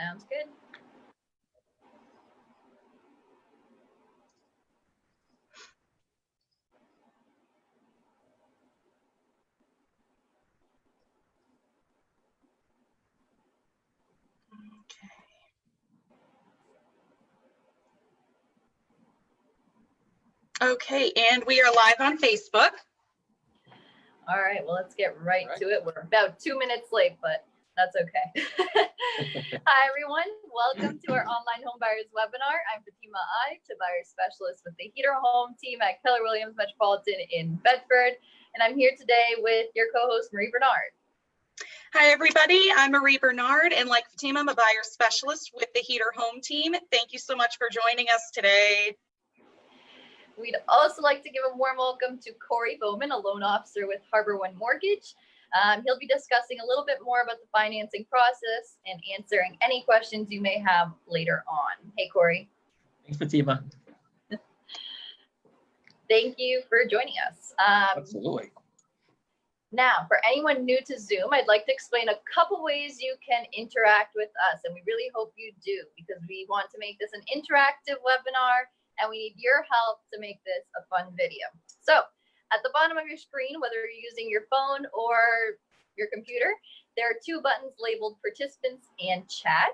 Sounds good. Okay, and we are live on Facebook. All right, well, let's get right to it. We're about 2 minutes late, but that's okay. Hi, everyone. Welcome to our online home buyers webinar. I'm Fatima, buyer specialist with the Heeter Home Team at Keller Williams Metropolitan in Bedford. And I'm here today with your co-host, Marie Bernard. Hi, everybody. I'm Marie Bernard, and like Fatima, I'm a buyer specialist with the Heeter Home Team. Thank you so much for joining us today. We'd also like to give a warm welcome to Corey Bowman, a loan officer with HarborOne Mortgage. He'll be discussing a little bit more about the financing process and answering any questions you may have later on. Hey, Corey. Thanks, Fatima. Thank you for joining us. Absolutely. Now, for anyone new to Zoom, I'd like to explain a couple ways you can interact with us, and we really hope you do, because we want to make this an interactive webinar, and we need your help to make this a fun video. So at the bottom of your screen, whether you're using your phone or your computer, there are two buttons labeled participants and chat.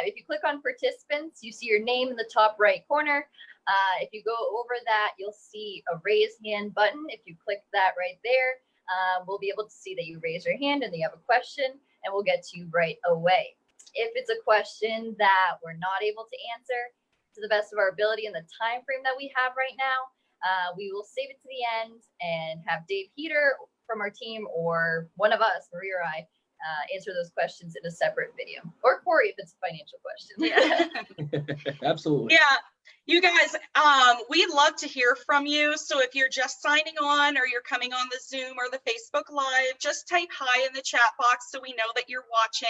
If you click on participants, you see your name in the top right corner. If you go over that, you'll see a raise hand button. If you click that right there, we'll be able to see that you raise your hand and that you have a question, and we'll get to you right away. If it's a question that we're not able to answer to the best of our ability in the time frame that we have right now, we will save it to the end and have Dave Heeter from our team, or one of us, Marie or I, answer those questions in a separate video. Or Corey, if it's a financial question. Yeah. Absolutely. Yeah, you guys, we'd love to hear from you. So if you're just signing on or you're coming on the Zoom or the Facebook Live, just type hi in the chat box so we know that you're watching.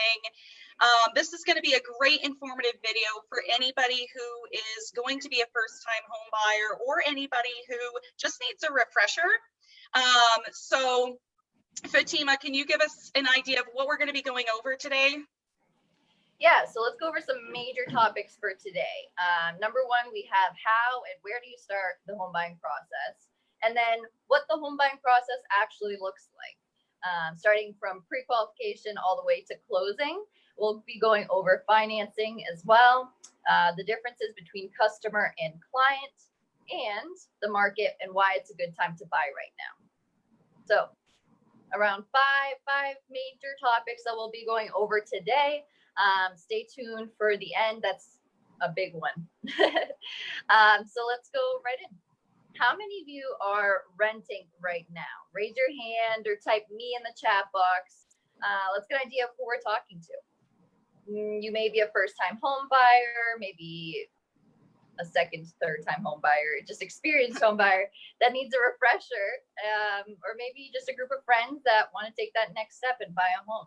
This is going to be a great informative video for anybody who is going to be a first-time home buyer or anybody who just needs a refresher. So Fatima, can you give us an idea of what we're going to be going over today? Yeah, so let's go over some major topics for today. Number one, we have how and where do you start the home buying process? And then what the home buying process actually looks like. Starting from pre-qualification all the way to closing. We'll be going over financing as well, the differences between customer and client, and the market and why it's a good time to buy right now. So around five major topics that we'll be going over today. Stay tuned for the end. That's a big one. So let's go right in. How many of you are renting right now? Raise your hand or type me in the chat box. Let's get an idea of who we're talking to. You may be a first-time home buyer, maybe a second, third-time home buyer, just experienced home buyer that needs a refresher, or maybe just a group of friends that want to take that next step and buy a home.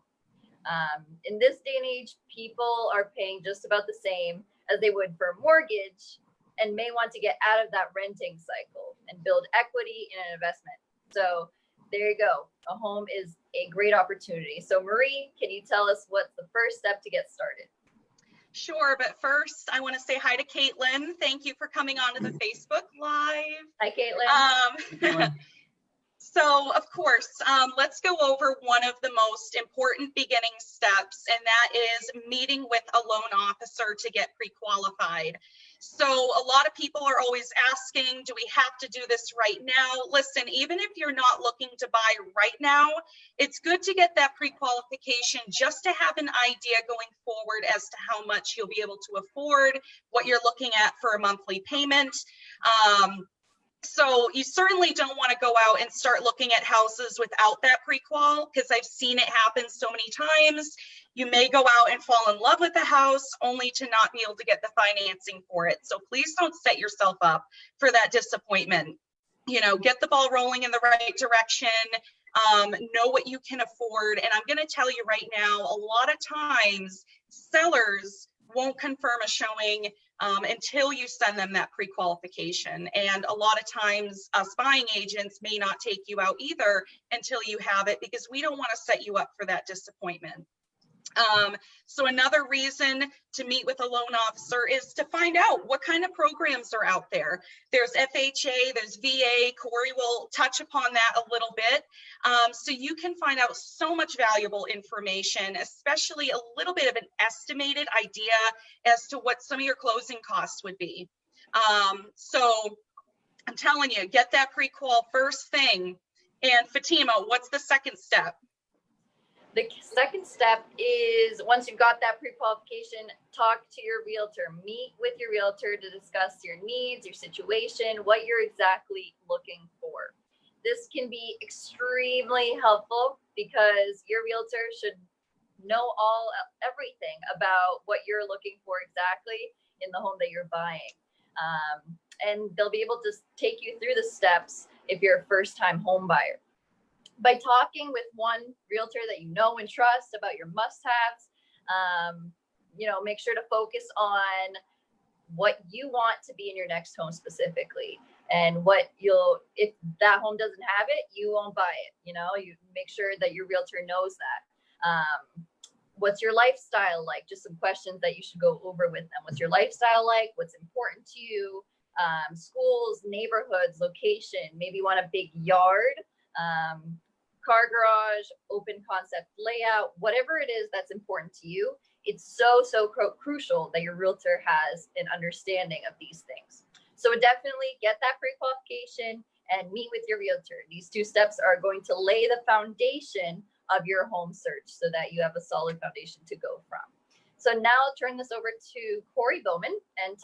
In this day and age, people are paying just about the same as they would for a mortgage and may want to get out of that renting cycle and build equity in an investment. So there you go. A home is a great opportunity. So Marie, can you tell us what's the first step to get started? Sure, but first I want to say hi to Caitlin. Thank you for coming on to the Facebook Live. Hi, Caitlin. So, of course, let's go over one of the most important beginning steps, and that is meeting with a loan officer to get pre-qualified. So a lot of people are always asking, do we have to do this right now? Listen, even if you're not looking to buy right now, it's good to get that pre-qualification just to have an idea going forward as to how much you'll be able to afford, what you're looking at for a monthly payment. So you certainly don't want to go out and start looking at houses without that pre-qual, because I've seen it happen so many times. You may go out and fall in love with the house only to not be able to get the financing for it. So please don't set yourself up for that disappointment. You know, get the ball rolling in the right direction, know what you can afford. And I'm going to tell you right now, a lot of times sellers won't confirm a showing until you send them that pre-qualification. And a lot of times us buying agents may not take you out either until you have it, because we don't want to set you up for that disappointment. So another reason to meet with a loan officer is to find out what kind of programs are out there. There's FHA, there's VA. Corey will touch upon that a little bit. So you can find out so much valuable information, especially a little bit of an estimated idea as to what some of your closing costs would be. So I'm telling you, get that pre-qual first thing. And Fatima, what's the second step? The second step is, once you've got that pre-qualification, talk to your realtor. Meet with your realtor to discuss your needs, your situation, what you're exactly looking for. This can be extremely helpful because your realtor should know everything about what you're looking for exactly in the home that you're buying. And they'll be able to take you through the steps if you're a first-time home buyer. By talking with one realtor that you know and trust about your must-haves, make sure to focus on what you want to be in your next home specifically, and if that home doesn't have it, you won't buy it. You make sure that your realtor knows that. What's your lifestyle like? Just some questions that you should go over with them. What's your lifestyle like? What's important to you? Schools, neighborhoods, location. Maybe you want a big yard. Car garage, open concept layout, whatever it is that's important to you. It's so crucial that your realtor has an understanding of these things. So definitely get that pre-qualification and meet with your realtor. These two steps are going to lay the foundation of your home search so that you have a solid foundation to go from. So now I'll turn this over to Corey Bowman and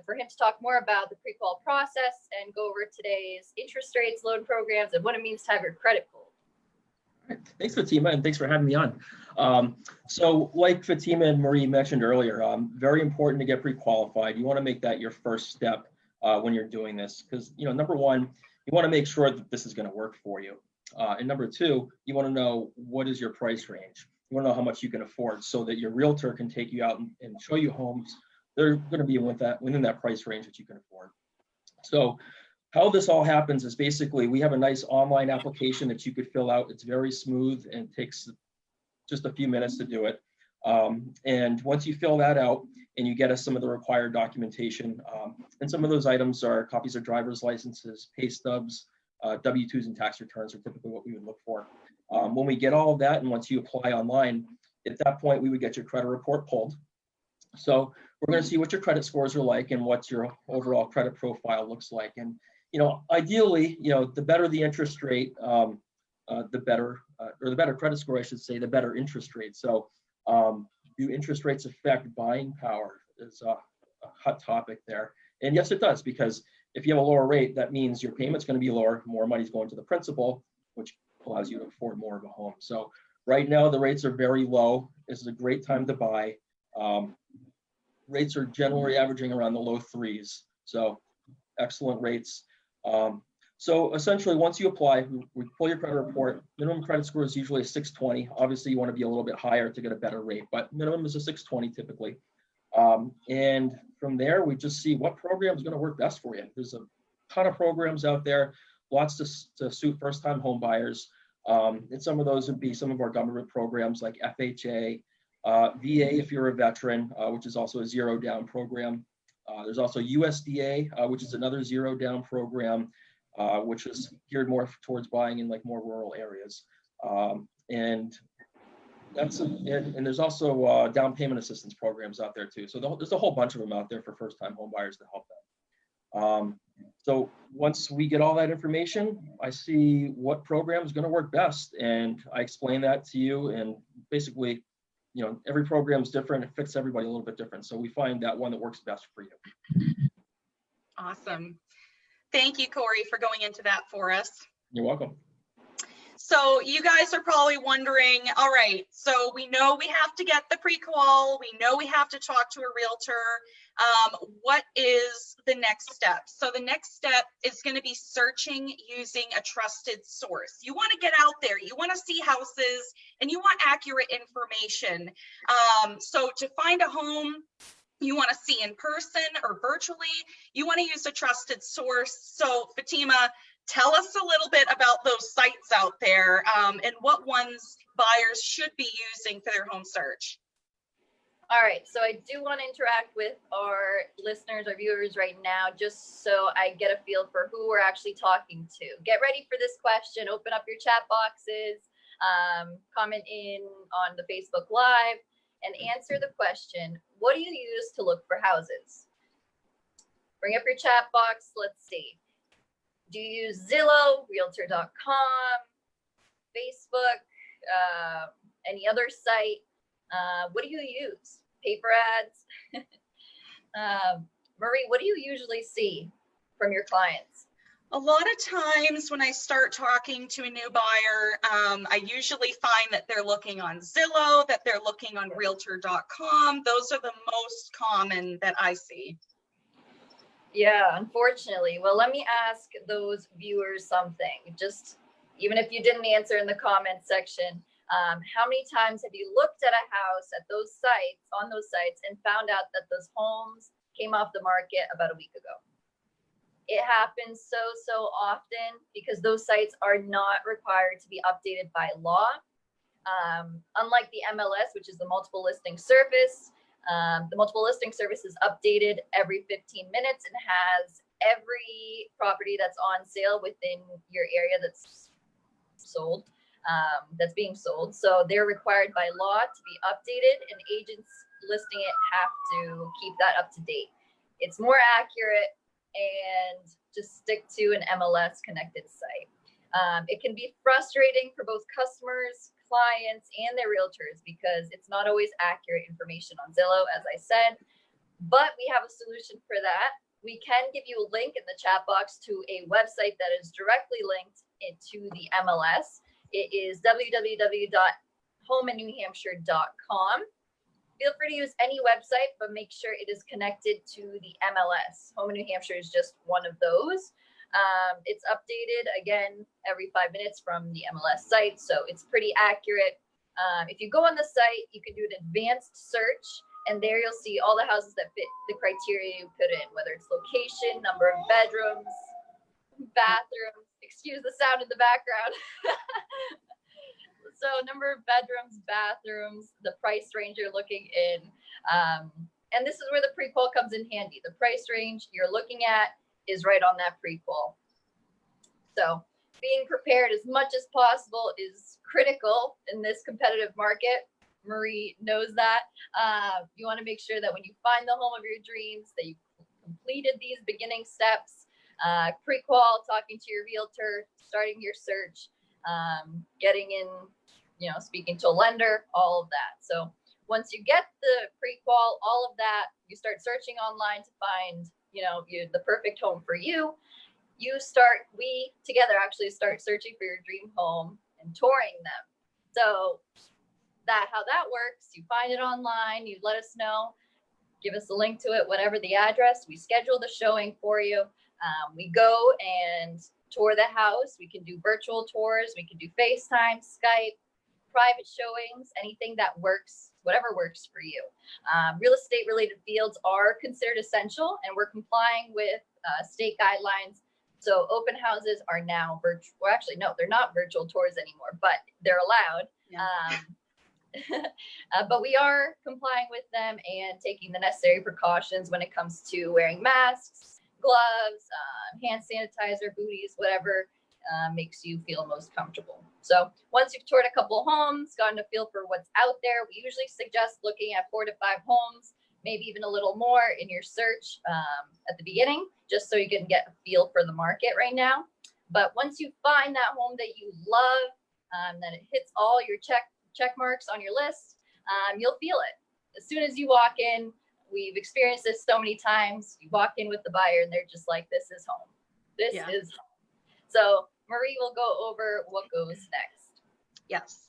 for him to talk more about the pre-qual process and go over today's interest rates, loan programs, and what it means to have your credit pulled. All right. Thanks, Fatima, and thanks for having me on. So like Fatima and Marie mentioned earlier, very important to get pre-qualified. You want to make that your first step when you're doing this, because number one, you want to make sure that this is going to work for you. And number two, you want to know what is your price range. You want to know how much you can afford so that your realtor can take you out and show you homes. They're going to be within that price range that you can afford. So how this all happens is basically we have a nice online application that you could fill out. It's very smooth and takes just a few minutes to do it. And once you fill that out and you get us some of the required documentation, and some of those items are copies of driver's licenses, pay stubs, W-2s and tax returns are typically what we would look for. When we get all of that, and once you apply online, at that point we would get your credit report pulled. So we're going to see what your credit scores are like and what your overall credit profile looks like. And ideally, the better the interest rate, the better, or the better credit score, I should say, the better interest rate. So do interest rates affect buying power? Is a hot topic there. And yes, it does, because if you have a lower rate, that means your payment's going to be lower, more money's going to the principal, which allows you to afford more of a home. So right now the rates are very low. This is a great time to buy. Rates are generally averaging around the low 3s. So excellent rates. So essentially, once you apply, we pull your credit report. Minimum credit score is usually a 620. Obviously, you want to be a little bit higher to get a better rate, but minimum is a 620 typically. And from there, we just see what program is going to work best for you. There's a ton of programs out there, lots to suit first-time home buyers. And some of those would be some of our government programs like FHA, VA if you're a veteran, which is also a zero down program. There's also USDA, which is another zero down program, which is geared more towards buying in like more rural areas. And there's also down payment assistance programs out there too. So there's a whole bunch of them out there for first-time home buyers to help them. So once we get all that information, I see what program is going to work best, and I explain that to you. And basically, every program is different. It fits everybody a little bit different. So we find that one that works best for you. Awesome. Thank you, Corey, for going into that for us. You're welcome. So you guys are probably wondering, all right, so we know we have to get the pre-qual, we know we have to talk to a realtor. What is the next step? So the next step is going to be searching using a trusted source. You want to get out there, you want to see houses, and you want accurate information. So to find a home you want to see in person or virtually, you want to use a trusted source. So Fatima, tell us a little bit about those sites out there and what ones buyers should be using for their home search. All right, so I do want to interact with our listeners, our viewers right now, just so I get a feel for who we're actually talking to. Get ready for this question. Open up your chat boxes, comment in on the Facebook Live, and answer the question, what do you use to look for houses? Bring up your chat box. Let's see. Do you use Zillow, Realtor.com, Facebook, any other site? What do you use? Paper ads? Marie, what do you usually see from your clients? A lot of times when I start talking to a new buyer, I usually find that they're looking on Zillow, that they're looking on Realtor.com. Those are the most common that I see. Yeah, unfortunately. Well, let me ask those viewers something. Just even if you didn't answer in the comment section, how many times have you looked at a house at those sites, on those sites, and found out that those homes came off the market about a week ago? It happens so often because those sites are not required to be updated by law. Unlike the MLS, which is the multiple listing service, the multiple listing service is updated every 15 minutes and has every property that's on sale within your area that's sold. That's being sold. So they're required by law to be updated, and agents listing it have to keep that up to date. It's more accurate and just stick to an MLS connected site. It can be frustrating for both customers, clients, and their realtors because it's not always accurate information on Zillow, as I said, but we have a solution for that. We can give you a link in the chat box to a website that is directly linked into the MLS. It is www.homeannewhampshire.com. Feel free to use any website, but make sure it is connected to the MLS. Home in New Hampshire is just one of those. It's updated again every 5 minutes from the MLS site, so it's pretty accurate. If you go on the site, you can do an advanced search, and there you'll see all the houses that fit the criteria you put in, whether it's location, number of bedrooms, bathrooms. Excuse the sound in the background. So number of bedrooms, bathrooms, the price range you're looking in. And this is where the pre-qual comes in handy. The price range you're looking at is right on that pre-qual. So being prepared as much as possible is critical in this competitive market. Marie knows that. You want to make sure that when you find the home of your dreams, that you completed these beginning steps. Pre-qual, talking to your realtor, starting your search, getting in, speaking to a lender, all of that. So once you get the pre-qual, all of that, you start searching online to find, the perfect home for you. We together actually start searching for your dream home and touring them. So how that works, you find it online, you let us know, give us a link to it, whatever the address, we schedule the showing for you. We go and tour the house. We can do virtual tours. We can do FaceTime, Skype, private showings, anything that works, whatever works for you. Real estate related fields are considered essential, and we're complying with state guidelines. So open houses are now virtual. Well, actually, no, they're not virtual tours anymore, but they're allowed. Yeah. But we are complying with them and taking the necessary precautions when it comes to wearing masks, gloves, hand sanitizer, booties, whatever makes you feel most comfortable. So once you've toured a couple homes, gotten a feel for what's out there, we usually suggest looking at 4 to 5 homes, maybe even a little more in your search at the beginning, just so you can get a feel for the market right now. But once you find that home that you love, that it hits all your check marks on your list, you'll feel it. As soon as you walk in, we've experienced this so many times. You walk in with the buyer and they're just like, this is home. This is home. So Marie will go over what goes next. Yes.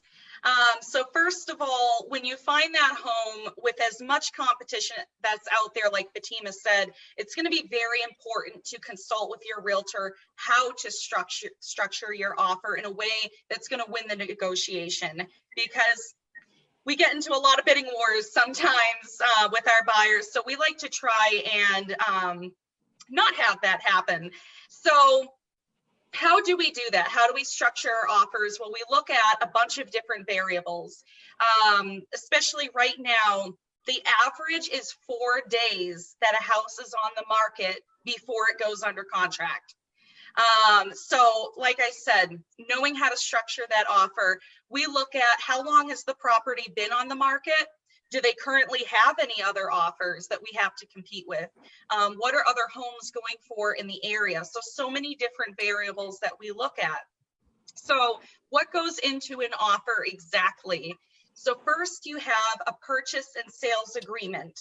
So first of all, when you find that home with as much competition that's out there, like Fatima said, it's going to be very important to consult with your realtor how to structure your offer in a way that's going to win the negotiation, because we get into a lot of bidding wars sometimes with our buyers. So we like to try and not have that happen. So how do we do that? How do we structure our offers? Well, we look at a bunch of different variables, especially right now. The average is 4 days that a house is on the market before it goes under contract. So like I said, knowing how to structure that offer, we look at how long has the property been on the market? Do they currently have any other offers that we have to compete with? What are other homes going for in the area? So many different variables that we look at. So what goes into an offer exactly? So first you have a purchase and sales agreement.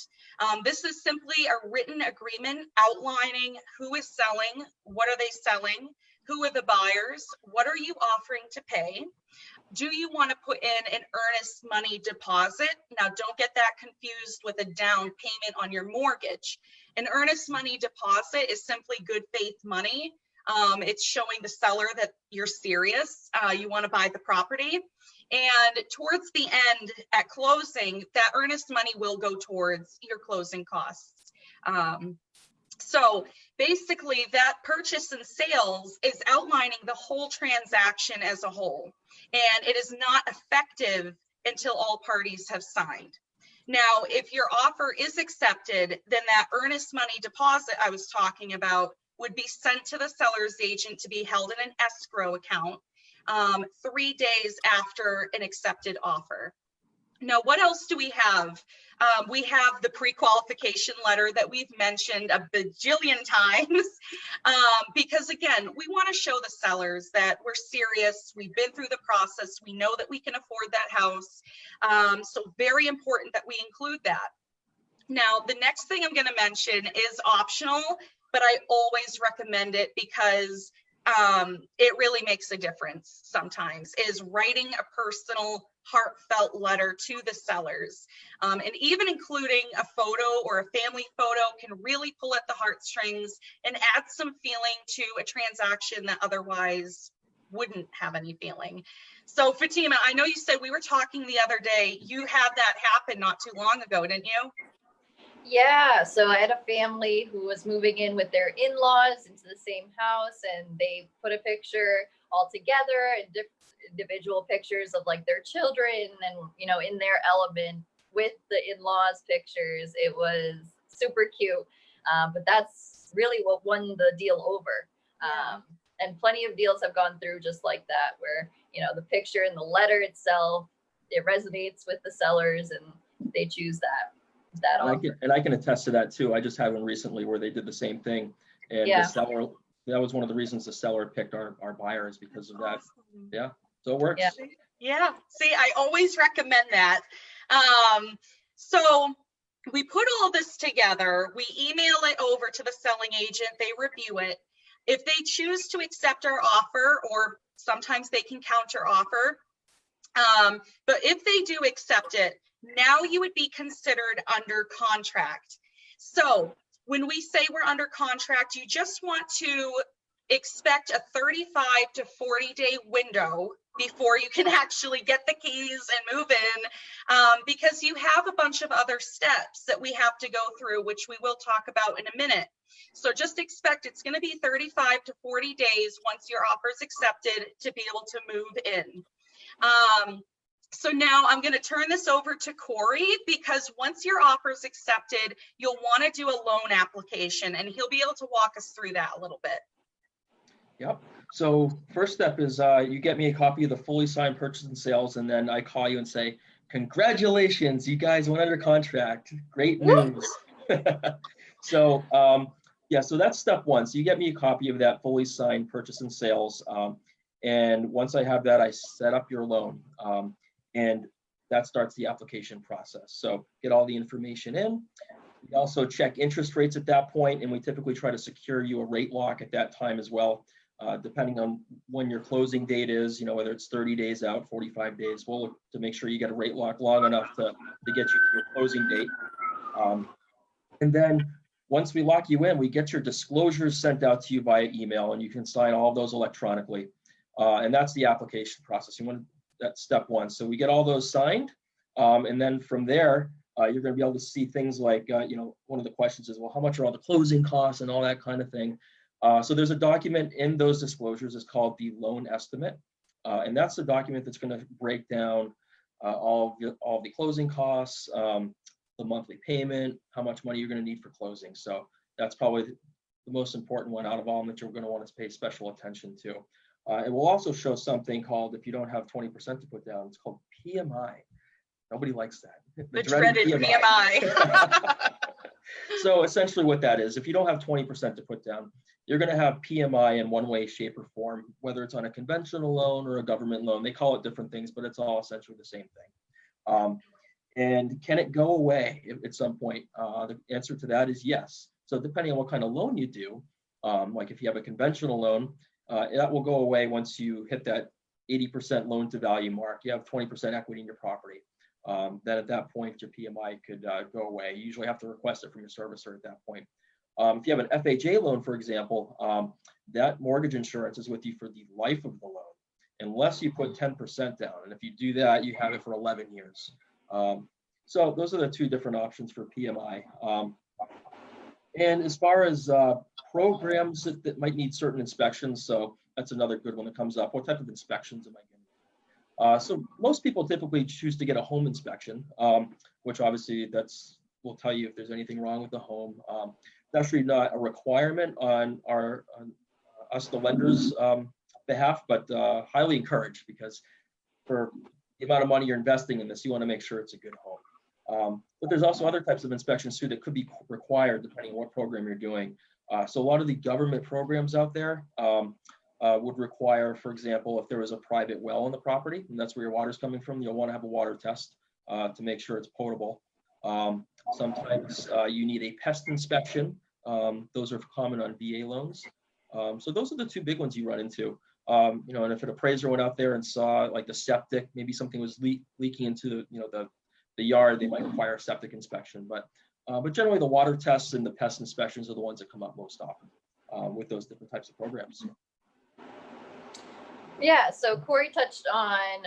This is simply a written agreement outlining who is selling, what are they selling, who are the buyers, what are you offering to pay? Do you want to put in an earnest money deposit? Now, don't get that confused with a down payment on your mortgage. An earnest money deposit is simply good faith money. It's showing the seller that you're serious, you want to buy the property. And towards the end at closing, that earnest money will go towards your closing costs. So basically that purchase and sales is outlining the whole transaction as a whole, and it is not effective until all parties have signed. Now, if your offer is accepted, then that earnest money deposit I was talking about would be sent to the seller's agent to be held in an escrow account 3 days after an accepted offer. Now, what else do we have? We have the pre-qualification letter that we've mentioned a bajillion times, because again, we want to show the sellers that we're serious, we've been through the process, we know that we can afford that house. So very important that we include that. Now, the next thing I'm going to mention is optional, but I always recommend it because it really makes a difference sometimes, is writing a personal, heartfelt letter to the sellers. And even including a photo or a family photo can really pull at the heartstrings and add some feeling to a transaction that otherwise wouldn't have any feeling. So Fatima, I know you said we were talking the other day, you had that happen not too long ago, didn't you? Yeah, so I had a family who was moving in with their in-laws into the same house, and they put a picture all together and individual pictures of like their children and, you know, in their element with the in-laws pictures. It was super cute, but that's really what won the deal over. And plenty of deals have gone through just like that, where, you know, the picture and the letter itself, it resonates with the sellers and they choose that. And I can attest to that too. I just had one recently where they did the same thing, and the seller, that was one of the reasons the seller picked our buyers, because of that. Yeah, so it works. Yeah, see, I always recommend that. So we put all this together, we email it over to the selling agent, they review it. If they choose to accept our offer, or sometimes they can counter offer, but if they do accept it, now you would be considered under contract. So when we say we're under contract, you just want to expect a 35 to 40 day window before you can actually get the keys and move in, because you have a bunch of other steps that we have to go through, which we will talk about in a minute. So just expect it's going to be 35 to 40 days once your offer is accepted to be able to move in. So now I'm going to turn this over to Corey, because once your offer is accepted, you'll want to do a loan application, and he'll be able to walk us through that a little bit. Yep. So first step is you get me a copy of the fully signed purchase and sales, and then I call you and say, congratulations, you guys went under contract. Great news. So yeah, so that's step one. So you get me a copy of that fully signed purchase and sales. And once I have that, I set up your loan. And that starts the application process. So get all the information in. We also check interest rates at that point, and we typically try to secure you a rate lock at that time as well, depending on when your closing date is, you know, whether it's 30 days out, 45 days, we'll look to make sure you get a rate lock long enough to get you to your closing date. And then once we lock you in, we get your disclosures sent out to you via email, and you can sign all of those electronically. And that's the application process. That's step one. So we get all those signed, and then from there, you're going to be able to see things like, you know, one of the questions is, well, how much are all the closing costs and all that kind of thing. So there's a document in those disclosures. It's called the loan estimate. And that's the document that's going to break down all the closing costs, the monthly payment, how much money you're going to need for closing. So that's probably the most important one out of all that you're going to want to pay special attention to. It will also show something called, if you don't have 20% to put down, it's called PMI. Nobody likes that. The dreaded PMI. So essentially what that is, if you don't have 20% to put down, you're going to have PMI in one way, shape, or form, whether it's on a conventional loan or a government loan. They call it different things, but it's all essentially the same thing. And can it go away at some point? The answer to that is yes. So depending on what kind of loan you do, like if you have a conventional loan, that will go away once you hit that 80% loan to value mark. You have 20% equity in your property. Then at that point, your PMI could go away. You usually have to request it from your servicer at that point. If you have an FHA loan, for example, that mortgage insurance is with you for the life of the loan, unless you put 10% down. And if you do that, you have it for 11 years. So those are the two different options for PMI. And as far as programs that might need certain inspections, so that's another good one that comes up. What type of inspections am I getting? So most people typically choose to get a home inspection, which obviously will tell you if there's anything wrong with the home. It's actually not a requirement on us, the lenders' behalf, but highly encouraged, because for the amount of money you're investing in this, you want to make sure it's a good home. But there's also other types of inspections too that could be required depending on what program you're doing. So a lot of the government programs out there would require, for example, if there was a private well on the property and that's where your water's coming from, you'll want to have a water test to make sure it's potable. Sometimes you need a pest inspection. Those are common on VA loans. So those are the two big ones you run into. And if an appraiser went out there and saw like the septic, maybe something was leaking into the yard, they might require a septic inspection. But generally the water tests and the pest inspections are the ones that come up most often with those different types of programs. Yeah, so Corey touched on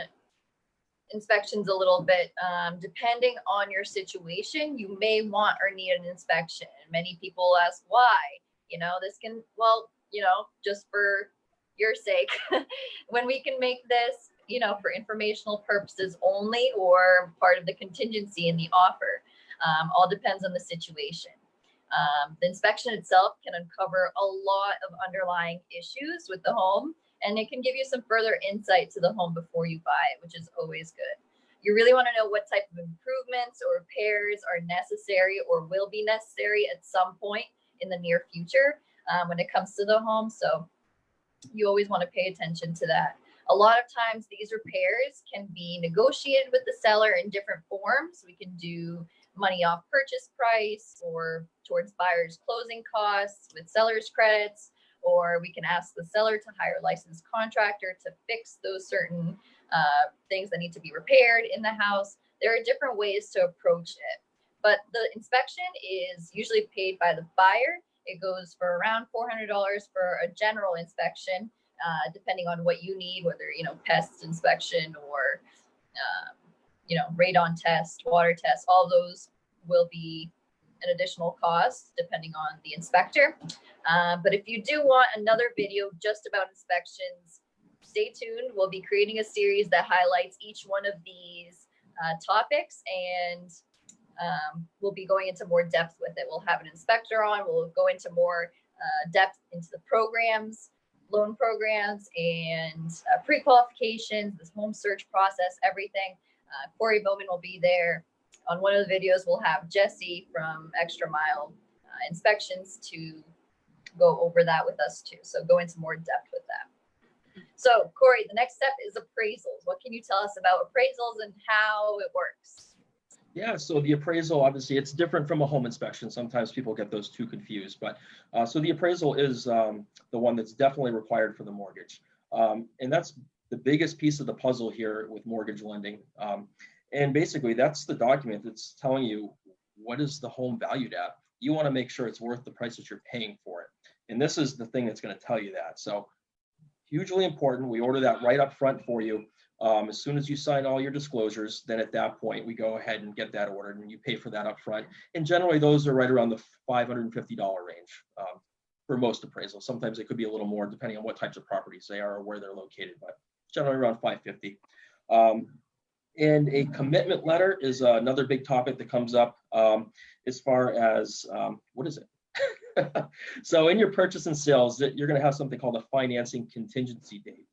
inspections a little bit. Depending on your situation, you may want or need an inspection. Many people ask why. This can, just for your sake, when we can make this, for informational purposes only or part of the contingency in the offer. All depends on the situation. The inspection itself can uncover a lot of underlying issues with the home, and it can give you some further insight to the home before you buy it, which is always good. You really want to know what type of improvements or repairs are necessary or will be necessary at some point in the near future when it comes to the home. So you always want to pay attention to that. A lot of times these repairs can be negotiated with the seller in different forms. We can do money off purchase price or towards buyer's closing costs with seller's credits, or we can ask the seller to hire a licensed contractor to fix those certain things that need to be repaired in the house. There are different ways to approach it, but the inspection is usually paid by the buyer. It goes for around $400 for a general inspection, depending on what you need, whether, pest inspection or, radon test, water test, all those will be an additional cost depending on the inspector. But if you do want another video just about inspections, stay tuned. We'll be creating a series that highlights each one of these topics, and we'll be going into more depth with it. We'll have an inspector on. We'll go into more depth into the programs, loan programs, and pre-qualifications, this home search process, everything. Corey Bowman will be there. On one of the videos, we'll have Jesse from Extra Mile Inspections to go over that with us too. So go into more depth with that. So Corey, the next step is appraisals. What can you tell us about appraisals and how it works? Yeah, so the appraisal, obviously, it's different from a home inspection. Sometimes people get those two confused, but so the appraisal is the one that's definitely required for the mortgage. And that's the biggest piece of the puzzle here with mortgage lending. And basically, that's the document that's telling you what is the home valued at. You want to make sure it's worth the price that you're paying for it. And this is the thing that's going to tell you that. So hugely important. We order that right up front for you. As soon as you sign all your disclosures, then at that point, we go ahead and get that ordered and you pay for that up front. And generally, those are right around the $550 range. for most appraisals. Sometimes it could be a little more depending on what types of properties they are or where they're located, but generally around 550. And a commitment letter is another big topic that comes up as far as, what is it? So in your purchase and sales, you're going to have something called a financing contingency date.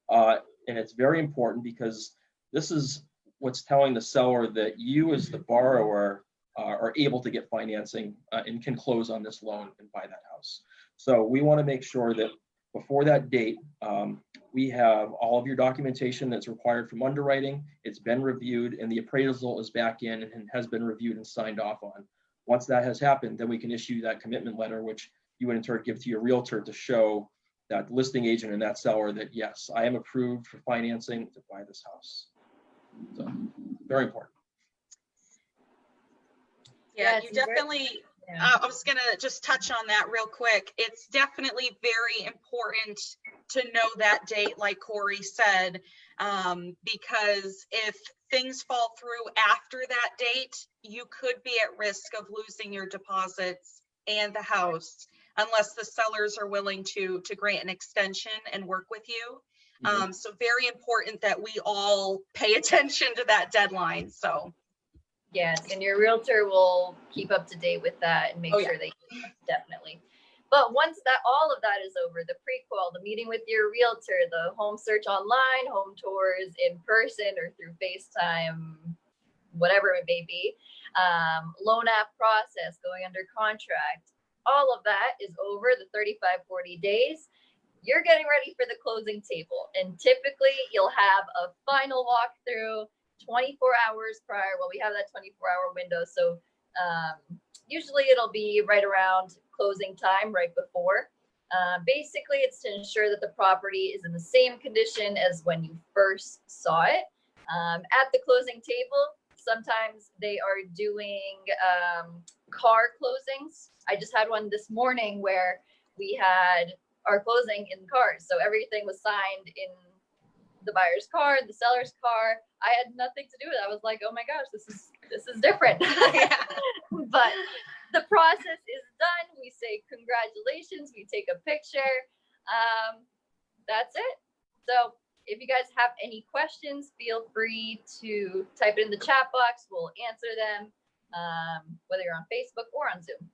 And it's very important because this is what's telling the seller that you as the borrower are able to get financing and can close on this loan and buy that house. So we want to make sure that before that date, we have all of your documentation that's required from underwriting. It's been reviewed and the appraisal is back in and has been reviewed and signed off on. Once that has happened, then we can issue that commitment letter, which you would in turn give to your realtor to show that listing agent and that seller that, yes, I am approved for financing to buy this house. So very important. Yeah, you definitely, I was going to just touch on that real quick. It's definitely very important to know that date, like Corey said, because if things fall through after that date, you could be at risk of losing your deposits and the house unless the sellers are willing to grant an extension and work with you. So very important that we all pay attention to that deadline. So. Yes, and your realtor will keep up to date with that and make sure that you definitely. But once that all of that is over, the pre-qual, the meeting with your realtor, the home search online, home tours in person or through FaceTime, whatever it may be, loan app process, going under contract, all of that is over the 35-40 days. You're getting ready for the closing table. And typically you'll have a final walkthrough 24 hours prior. Well, we have that 24-hour window. So usually it'll be right around closing time, right before. Basically, it's to ensure that the property is in the same condition as when you first saw it. At the closing table, sometimes they are doing car closings. I just had one this morning where we had our closing in cars. So everything was signed in the buyer's car, the seller's car. I had nothing to do with it. I was like, oh my gosh, this is different. But the process is done. We say congratulations. We take a picture. That's it. So if you guys have any questions, feel free to type it in the chat box. We'll answer them, whether you're on Facebook or on Zoom.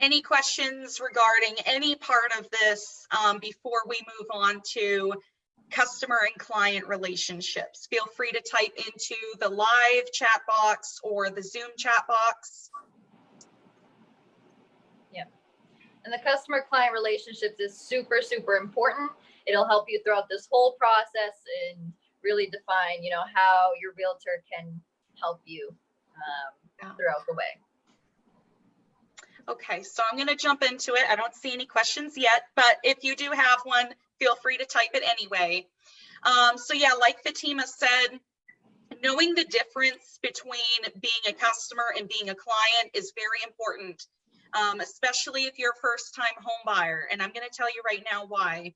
Any questions regarding any part of this before we move on to customer and client relationships? Feel free to type into the live chat box or the Zoom chat box. Yeah. And the customer client relationships is super, super important. It'll help you throughout this whole process and really define, how your realtor can help you throughout the way. Okay, so I'm going to jump into it. I don't see any questions yet, but if you do have one, feel free to type it anyway. So yeah, like Fatima said, knowing the difference between being a customer and being a client is very important, especially if you're a first-time home buyer. And I'm going to tell you right now why.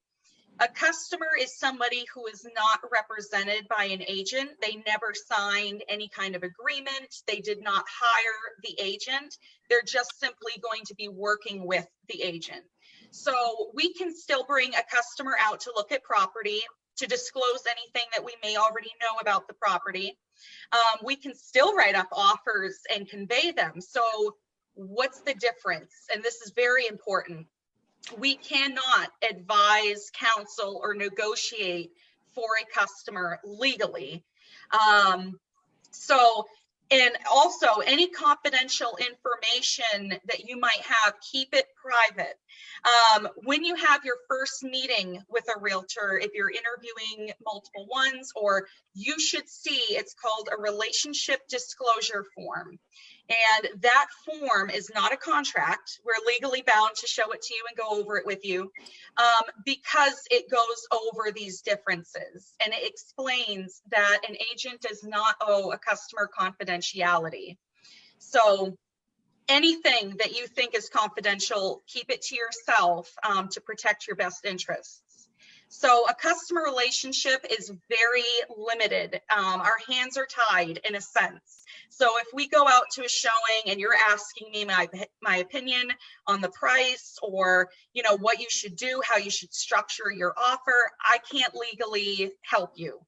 A customer is somebody who is not represented by an agent. They never signed any kind of agreement. They did not hire the agent. They're just simply going to be working with the agent. So we can still bring a customer out to look at property, to disclose anything that we may already know about the property. We can still write up offers and convey them. So what's the difference? And this is very important. We cannot advise, counsel, or negotiate for a customer legally. And also any confidential information that you might have, keep it private. When you have your first meeting with a realtor, if you're interviewing multiple ones, or you should see, it's called a relationship disclosure form. And that form is not a contract. We're legally bound to show it to you and go over it with you because it goes over these differences, and it explains that an agent does not owe a customer confidentiality. So anything that you think is confidential, keep it to yourself to protect your best interests. So a customer relationship is very limited. Our hands are tied in a sense. So if we go out to a showing and you're asking me my opinion on the price, or what you should do, how you should structure your offer, I can't legally help you.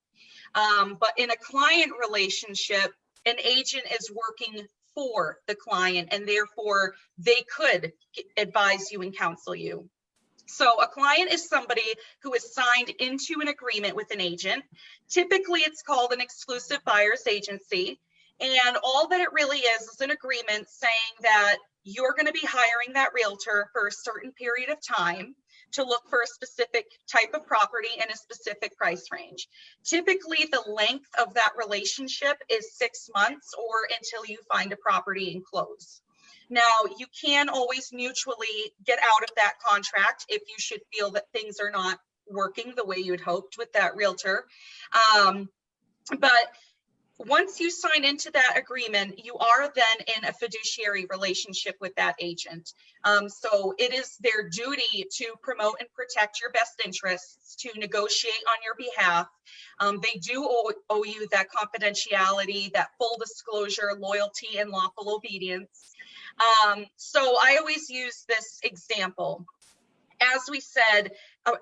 But in a client relationship, an agent is working for the client, and therefore they could advise you and counsel you. So a client is somebody who is signed into an agreement with an agent. Typically, it's called an exclusive buyer's agency. And all that it really is an agreement saying that you're going to be hiring that realtor for a certain period of time to look for a specific type of property in a specific price range. Typically, the length of that relationship is 6 months or until you find a property and close. Now, you can always mutually get out of that contract if you should feel that things are not working the way you had hoped with that realtor. But once you sign into that agreement, you are then in a fiduciary relationship with that agent. So it is their duty to promote and protect your best interests, to negotiate on your behalf. They do owe you that confidentiality, that full disclosure, loyalty, and lawful obedience. So I always use this example. As we said,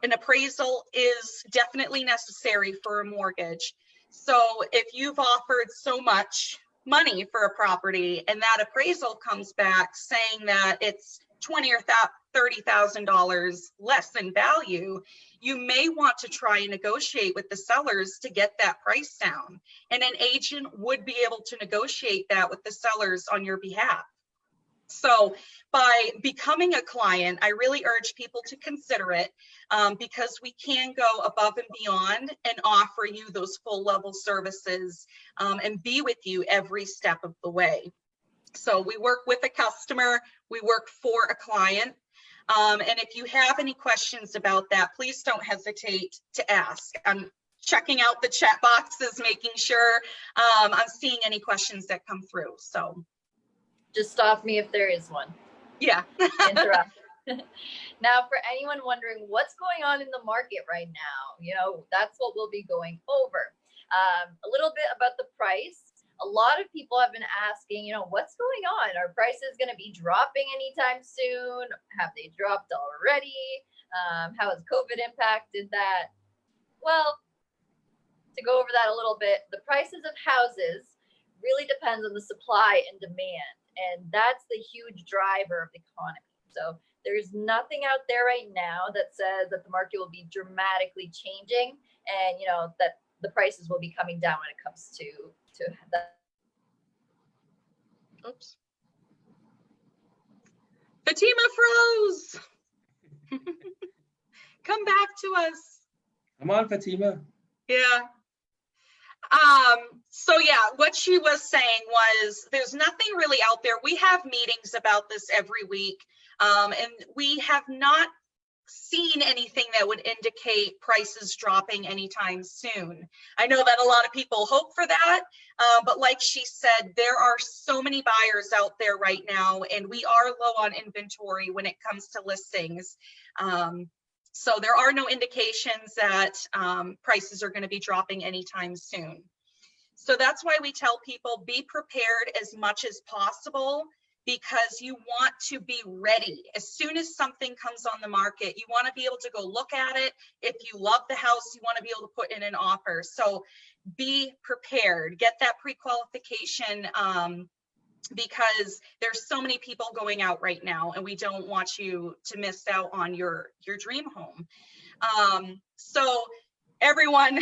an appraisal is definitely necessary for a mortgage. So if you've offered so much money for a property and that appraisal comes back saying that it's $20,000 or $30,000 less than value, you may want to try and negotiate with the sellers to get that price down. And an agent would be able to negotiate that with the sellers on your behalf. So by becoming a client, I really urge people to consider it because we can go above and beyond and offer you those full level services and be with you every step of the way. So we work with a customer, we work for a client. And if you have any questions about that, please don't hesitate to ask. I'm checking out the chat boxes, making sure I'm seeing any questions that come through. So just stop me if there is one. Yeah. Interrupt. Now, for anyone wondering what's going on in the market right now, that's what we'll be going over. A little bit about the price. A lot of people have been asking, what's going on? Are prices going to be dropping anytime soon? Have they dropped already? How has COVID impacted that? Well, to go over that a little bit, the prices of houses really depends on the supply and demand. And that's the huge driver of the economy. So there's nothing out there right now that says that the market will be dramatically changing and, that the prices will be coming down when it comes to that. Oops. Fatima froze. Come back to us. Come on, Fatima. Yeah. So yeah, what she was saying was there's nothing really out there. We have meetings about this every week, and we have not seen anything that would indicate prices dropping anytime soon. I know that a lot of people hope for that, but like she said, there are so many buyers out there right now, and we are low on inventory when it comes to listings. So there are no indications that prices are going to be dropping anytime soon. So that's why we tell people be prepared as much as possible, because you want to be ready. As soon as something comes on the market, you want to be able to go look at it. If you love the house, you want to be able to put in an offer. So be prepared, get that pre-qualification, because there's so many people going out right now, and we don't want you to miss out on your dream home. So everyone,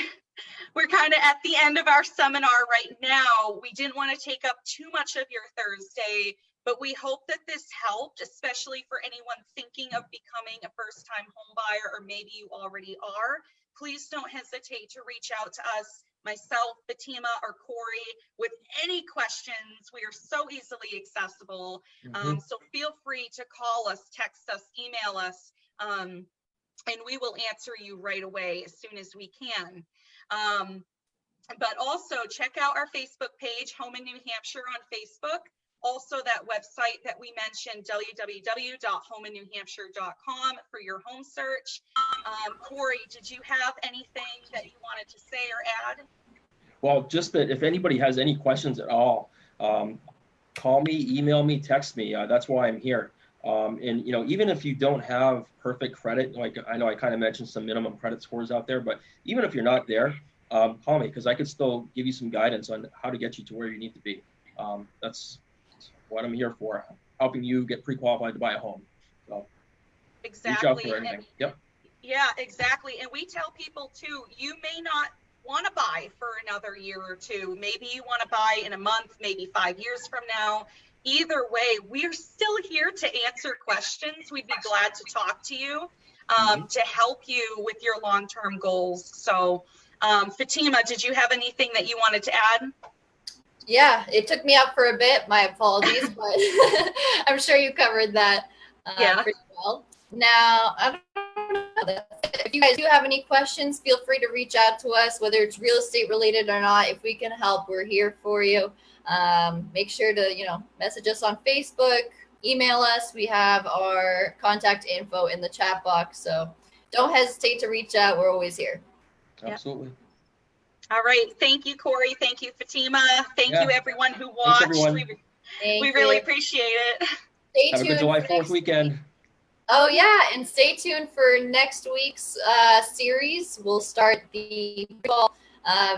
we're kind of at the end of our seminar right now. We didn't want to take up too much of your Thursday, but we hope that this helped, especially for anyone thinking of becoming a first-time home buyer, or maybe you already are. Please don't hesitate to reach out to us, myself, Fatima, or Corey, with any questions. We are so easily accessible. So feel free to call us, text us, email us, and we will answer you right away as soon as we can. But also check out our Facebook page, Home in New Hampshire on Facebook. Also, that website that we mentioned, www.homeannewhampshire.com for your home search. Corey, did you have anything that you wanted to say or add? Well, just that if anybody has any questions at all, call me, email me, text me. That's why I'm here. And, you know, even if you don't have perfect credit, like I know I kind of mentioned some minimum credit scores out there, but even if you're not there, call me, because I could still give you some guidance on how to get you to where you need to be. That's what I'm here for, helping you get pre-qualified to buy a home. So Exactly. reach out for anything. Yep. Yeah, exactly. And we tell people too, you may not want to buy for another year or two. Maybe you want to buy in a month, maybe 5 years from now. Either way, we're still here to answer questions. We'd be glad to talk to you, to help you with your long-term goals. So Fatima, did you have anything that you wanted to add? Yeah, it took me up for a bit. My apologies, but I'm sure you covered that pretty well. Now, I don't know. If you guys do have any questions, feel free to reach out to us, whether it's real estate related or not. If we can help, we're here for you. Make sure to, you know, message us on Facebook, email us. We have our contact info in the chat box. So don't hesitate to reach out. We're always here. Absolutely. All right. Thank you, Corey. Thank you, Fatima. Thank you, everyone who watched. Thanks, everyone. We really appreciate it. Stay Have a good July 4th weekend. Oh yeah, and stay tuned for next week's series. We'll start the pre-qual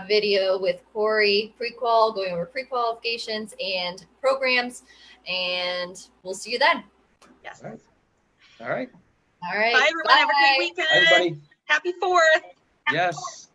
video with Corey, pre-qual, going over pre-qualifications and programs, and we'll see you then. Yes. All right. All right. Bye, everyone. Have a great weekend. Bye, everybody. Happy 4th. Yes.